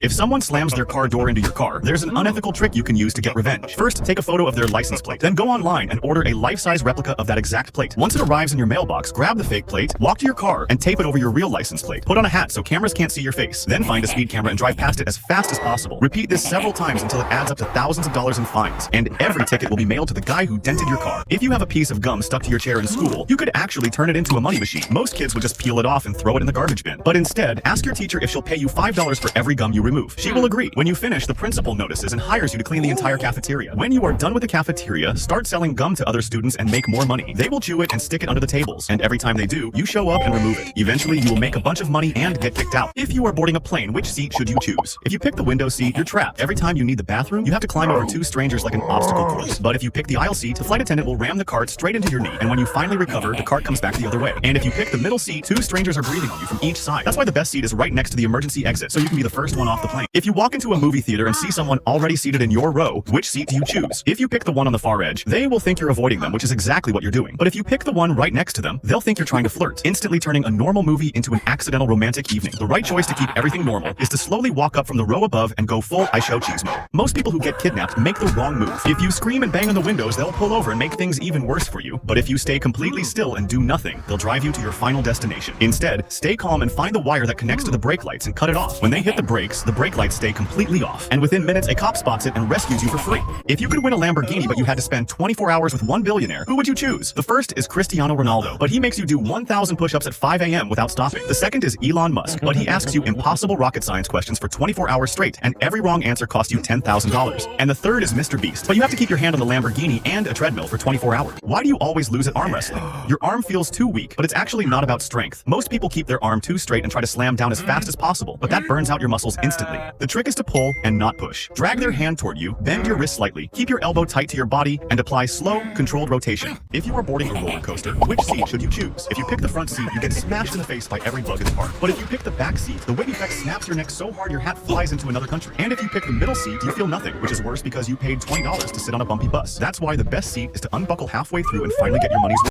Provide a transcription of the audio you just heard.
If someone slams their car door into your car, there's an unethical trick you can use to get revenge. First, take a photo of their license plate, then go online and order a life-size replica of that exact plate. Once it arrives in your mailbox, grab the fake plate, walk to your car, and tape it over your real license plate. Put on a hat so cameras can't see your face. Then find a speed camera and drive past it as fast as possible. Repeat this several times until it adds up to thousands of dollars in fines, and every ticket will be mailed to the guy who dented your car. If you have a piece of gum stuck to your chair in school, you could actually turn it into a money machine. Most kids would just peel it off and throw it in the garbage bin. But instead, ask your teacher if she'll pay you $5 for every gum you remove. She will agree. When you finish, the principal notices and hires you to clean the entire cafeteria. When you are done with the cafeteria, start selling gum to other students and make more money. They will chew it and stick it under the tables, and every time they do, you show up and remove it. Eventually, you will make a bunch of money and get kicked out. If you are boarding a plane, which seat should you choose? If you pick the window seat, you're trapped. Every time you need the bathroom, you have to climb over two strangers like an obstacle course. But if you pick the aisle seat, the flight attendant will ram the cart straight into your knee, and when you finally recover, the cart comes back the other way. And if you pick the middle seat, two strangers are breathing on you from each side. That's why the best seat is right next to the emergency exit, so you can be the first one off the plane. If you walk into a movie theater and see someone already seated in your row, which seat do you choose? If you pick the one on the far edge, they will think you're avoiding them, which is exactly what you're doing. But if you pick the one right next to them, they'll think you're trying to flirt, instantly turning a normal movie into an accidental romantic evening. The right choice to keep everything normal is to slowly walk up from the row above and go full I show cheese mode. Most people who get kidnapped make the wrong move. If you scream and bang on the windows, they'll pull over and make things even worse for you. But if you stay completely still and do nothing, they'll drive you to your final destination. Instead, stay calm and find the wire that connects to the brake lights and cut it off. When they hit the brakes, the brake lights stay completely off, and within minutes, a cop spots it and rescues you for free. If you could win a Lamborghini but you had to spend 24 hours with one billionaire, who would you choose? The first is Cristiano Ronaldo, but he makes you do 1,000 push-ups at 5 a.m. without stopping. The second is Elon Musk, but he asks you impossible rocket science questions for 24 hours straight, and every wrong answer costs you $10,000. And the third is Mr. Beast, but you have to keep your hand on the Lamborghini and a treadmill for 24 hours. Why do you always lose at arm wrestling? Your arm feels too weak, but it's actually not about strength. Most people keep their arm too straight and try to slam down as fast as possible, but that burns out your muscles instantly. The trick is to pull and not push. Drag their hand toward you, bend your wrist slightly, keep your elbow tight to your body, and apply slow, controlled rotation. If you are boarding a roller coaster, which seat should you choose? If you pick the front seat, you get smashed in the face by every bug in the park. But if you pick the back seat, the weight effect snaps your neck so hard your hat flies into another country. And if you pick the middle seat, you feel nothing, which is worse because you paid $20 to sit on a bumpy bus. That's why the best seat is to unbuckle halfway through and finally get your money's worth.